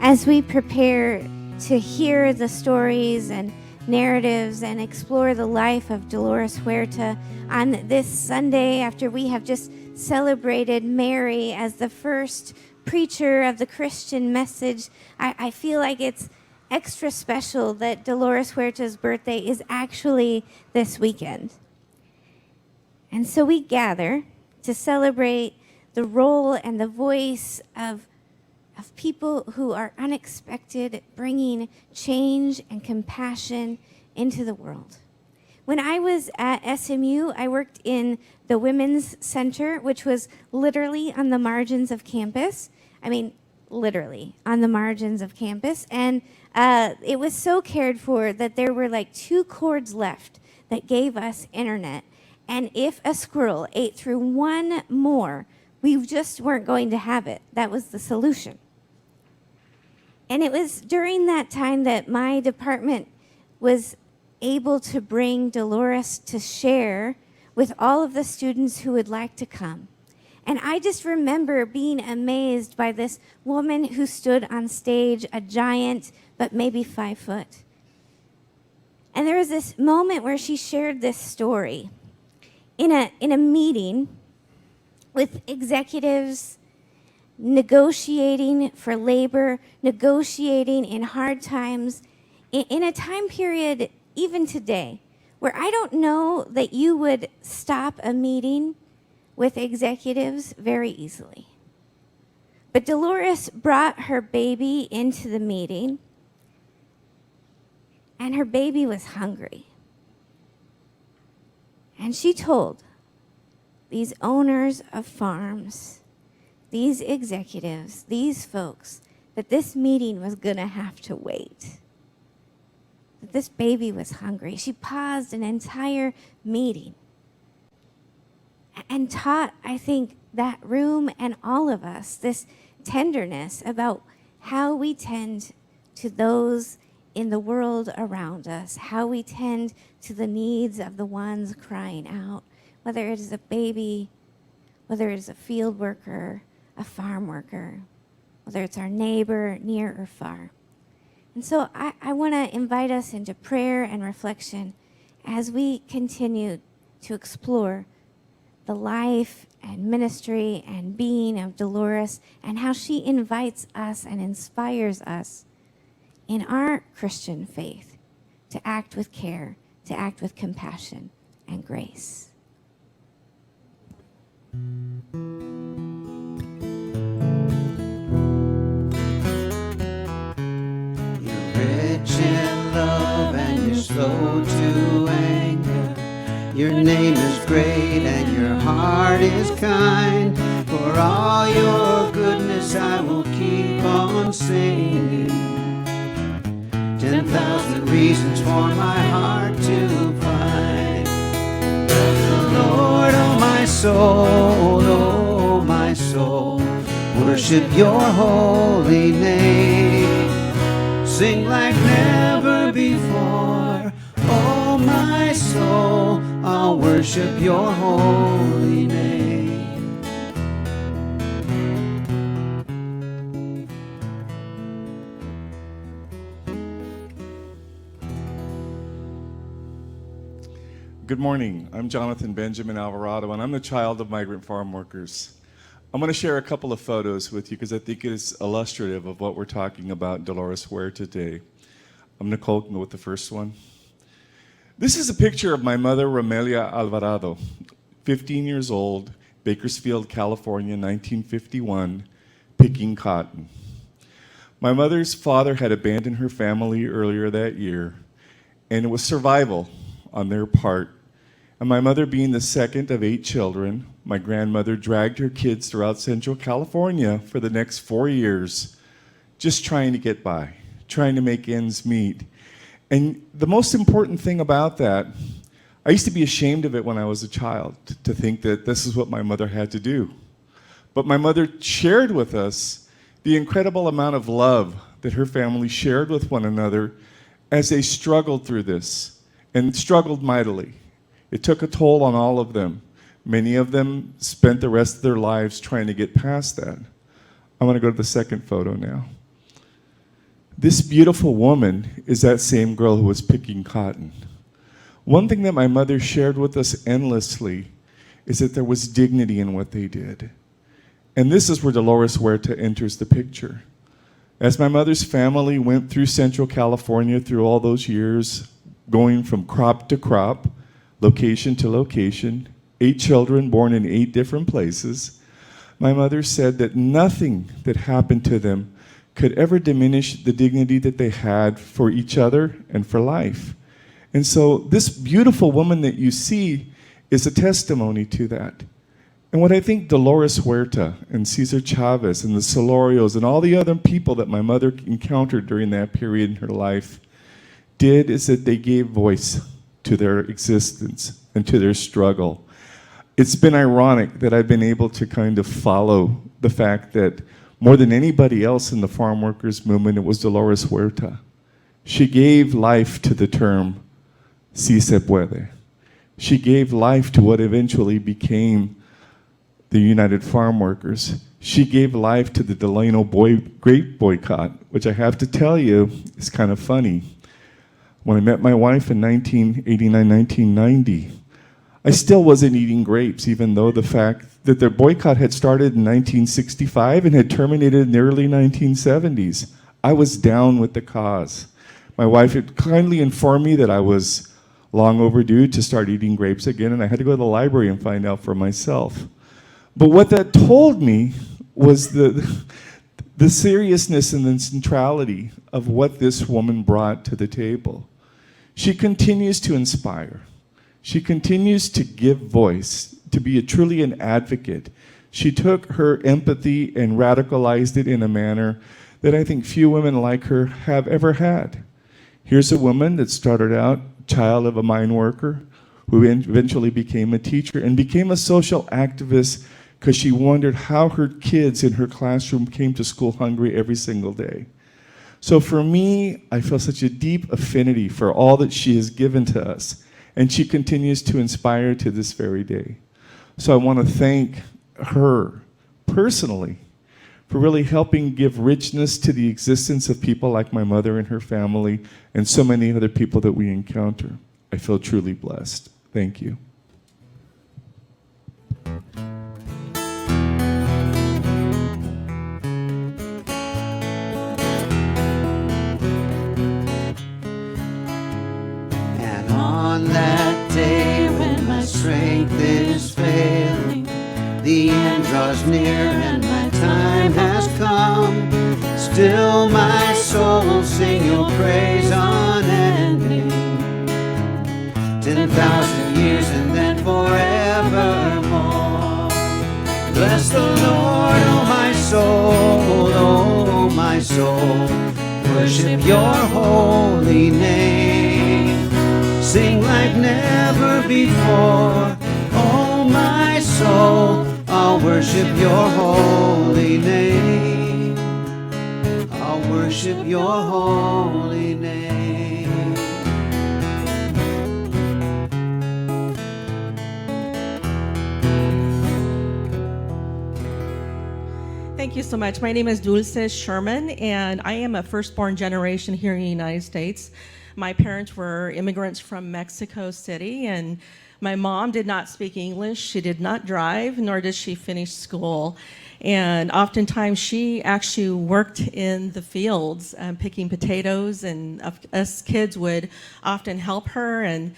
as we prepare to hear the stories and narratives and explore the life of Dolores Huerta on this Sunday, after we have just celebrated Mary as the first preacher of the Christian message, I feel like it's extra special that Dolores Huerta's birthday is actually this weekend. And so we gather to celebrate the role and the voice of people who are unexpected, bringing change and compassion into the world. When I was at SMU, I worked in the Women's Center, which was literally on the margins of campus. I mean, literally on the margins of campus. And it was so cared for that there were like 2 cords left that gave us internet. And if a squirrel ate through one more, we just weren't going to have it. That was the solution. And it was during that time that my department was able to bring Dolores to share with all of the students who would like to come. And I just remember being amazed by this woman who stood on stage, a giant, but maybe 5 foot. And there was this moment where she shared this story in a meeting with executives, negotiating for labor, negotiating in hard times, in a time period, even today, where I don't know that you would stop a meeting with executives very easily. But Dolores brought her baby into the meeting, and her baby was hungry. And she told these owners of farms, these executives, these folks, that this meeting was gonna have to wait. That this baby was hungry. She paused an entire meeting and taught, I think, that room and all of us this tenderness about how we tend to those in the world around us, how we tend to the needs of the ones crying out, whether it is a baby, whether it is a field worker, a farm worker, whether it's our neighbor, near or far. And so I want to invite us into prayer and reflection as we continue to explore the life and ministry and being of Dolores and how she invites us and inspires us in our Christian faith to act with care, to act with compassion and grace. Rich in love and you're slow to anger. Your name is great and your heart is kind. For all your goodness I will keep on singing. 10,000 reasons for my heart to find. Lord, oh my soul, worship your holy name. Sing like never before. Oh, my soul, I'll worship your holy name. Good morning. I'm Jonathan Benjamin-Alvarado, and I'm the child of migrant farm workers. I'm going to share a couple of photos with you because I think it is illustrative of what we're talking about Dolores Huerta today. Nicole can go with the first one. This is a picture of my mother, Benjamin-Alvarado, 15 years old, Bakersfield, California, 1951, picking cotton. My mother's father had abandoned her family earlier that year, and it was survival on their part. And my mother, being the second of 8 children, my grandmother dragged her kids throughout Central California for the next 4 years, just trying to get by, trying to make ends meet. And the most important thing about that, I used to be ashamed of it when I was a child, to think that this is what my mother had to do. But my mother shared with us the incredible amount of love that her family shared with one another as they struggled through this, and struggled mightily. It took a toll on all of them. Many of them spent the rest of their lives trying to get past that. I want to go to the second photo now. This beautiful woman is that same girl who was picking cotton. One thing that my mother shared with us endlessly is that there was dignity in what they did. And this is where Dolores Huerta enters the picture. As my mother's family went through Central California through all those years, going from crop to crop, location to location, 8 children born in 8 different places, my mother said that nothing that happened to them could ever diminish the dignity that they had for each other and for life. And so this beautiful woman that you see is a testimony to that. And what I think Dolores Huerta and Cesar Chavez and the Solorios and all the other people that my mother encountered during that period in her life did is that they gave voice to their existence and to their struggle. It's been ironic that I've been able to kind of follow the fact that more than anybody else in the farm workers movement, it was Dolores Huerta. She gave life to the term, si se puede. She gave life to what eventually became the United Farm Workers. She gave life to the Delano grape boycott, which I have to tell you is kind of funny. When I met my wife in 1989, 1990, I still wasn't eating grapes, even though the fact that their boycott had started in 1965 and had terminated in the early 1970s. I was down with the cause. My wife had kindly informed me that I was long overdue to start eating grapes again, and I had to go to the library and find out for myself. But what that told me was the seriousness and the centrality of what this woman brought to the table. She continues to inspire. She continues to give voice, to be truly an advocate. She took her empathy and radicalized it in a manner that I think few women like her have ever had. Here's a woman that started out child of a mine worker, who eventually became a teacher and became a social activist because she wondered how her kids in her classroom came to school hungry every single day. So for me, I feel such a deep affinity for all that she has given to us, and she continues to inspire to this very day. So I want to thank her personally for really helping give richness to the existence of people like my mother and her family and so many other people that we encounter. I feel truly blessed. Thank you. And on that day when my strength is failing, the end draws near and my time has come, still my soul will sing your praise unending. 10,000 years and then forevermore. Bless the Lord, oh my soul, worship your holy name. Sing like never before, oh my soul, I'll worship your holy name. I'll worship your holy name. Thank you so much. My name is Dulce Sherman, and I am a firstborn generation here in the United States. My parents were immigrants from Mexico City, and my mom did not speak English. She did not drive, nor did she finish school. And oftentimes she actually worked in the fields picking potatoes, and us kids would often help her. And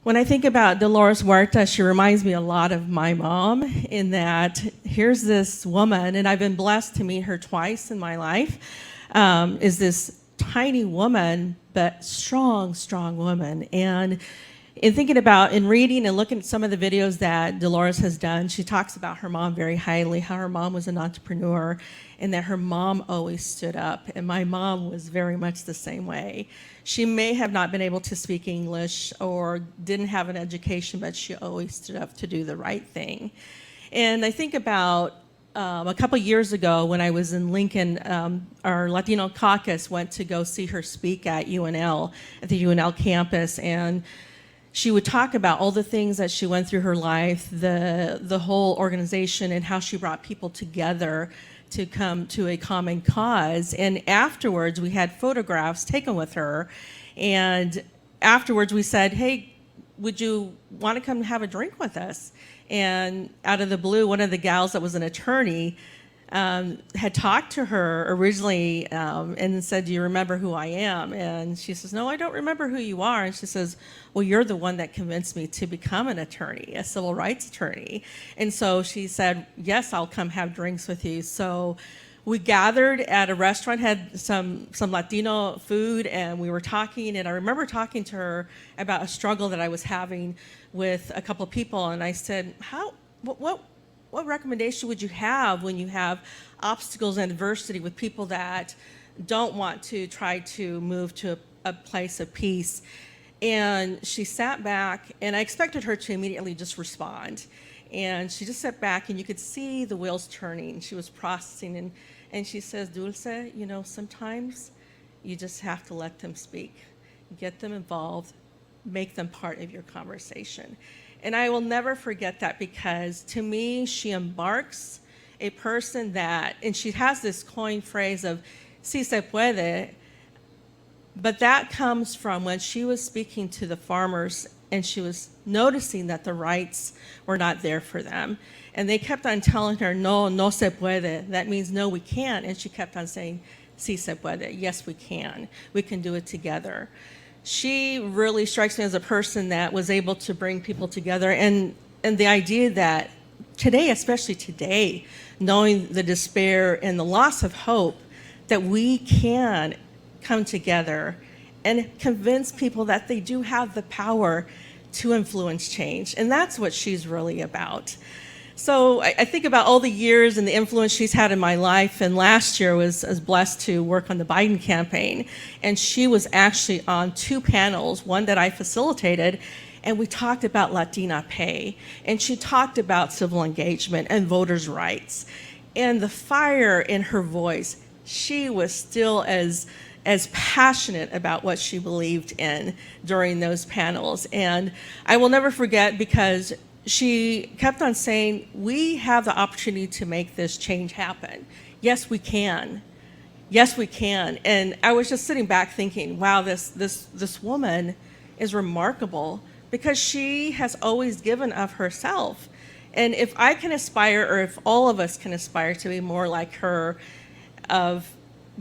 when I think about Dolores Huerta, she reminds me a lot of my mom in that here's this woman, and I've been blessed to meet her twice in my life, is this tiny woman, but strong, strong woman. And in thinking about, in reading and looking at some of the videos that Dolores has done, she talks about her mom very highly, how her mom was an entrepreneur, and that her mom always stood up. And my mom was very much the same way. She may have not been able to speak English or didn't have an education, but she always stood up to do the right thing. And I think about a couple years ago when I was in Lincoln, our Latino caucus went to go see her speak at UNL, at the UNL campus, and she would talk about all the things that she went through her life, the whole organization, and how she brought people together to come to a common cause. And afterwards, we had photographs taken with her. And afterwards, we said, hey, would you want to come have a drink with us? And out of the blue, one of the gals that was an attorney had talked to her originally and said, do you remember who I am? And she says, no, I don't remember who you are. And she says, well, you're the one that convinced me to become an attorney, a civil rights attorney. And so she said, yes, I'll come have drinks with you. So we gathered at a restaurant, had some Latino food, and we were talking. And I remember talking to her about a struggle that I was having with a couple of people. And I said, what recommendation would you have when you have obstacles and adversity with people that don't want to try to move to a place of peace? And she sat back, and I expected her to immediately just respond. And she just sat back, and you could see the wheels turning. She was processing, and she says, Dulce, you know, sometimes you just have to let them speak, get them involved, make them part of your conversation. And I will never forget that, because to me, she embarks a person that, and she has this coined phrase of, si se puede, but that comes from when she was speaking to the farmers and she was noticing that the rights were not there for them. And they kept on telling her, no, no se puede. That means no, we can't. And she kept on saying, si se puede. Yes, we can. We can do it together. She really strikes me as a person that was able to bring people together, and the idea that today, especially today, knowing the despair and the loss of hope, that we can come together and convince people that they do have the power to influence change. And that's what she's really about. So I think about all the years and the influence she's had in my life. And last year I was blessed to work on the Biden campaign. And she was actually on 2 panels, one that I facilitated, and we talked about Latina pay. And she talked about civil engagement and voters' rights. And the fire in her voice, she was still as passionate about what she believed in during those panels. And I will never forget, because she kept on saying, we have the opportunity to make this change happen. Yes, we can. Yes, we can. And I was just sitting back thinking, wow, this woman is remarkable, because she has always given of herself. And if I can aspire, or if all of us can aspire to be more like her, of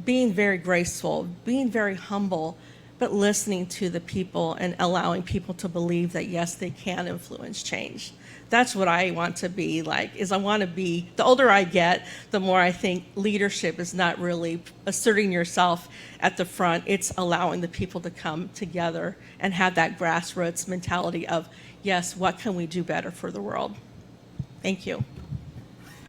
being very graceful, being very humble, but listening to the people and allowing people to believe that, yes, they can influence change. That's what I want to be like, is I want to be, the older I get, the more I think leadership is not really asserting yourself at the front. It's allowing the people to come together and have that grassroots mentality of, yes, what can we do better for the world? Thank you.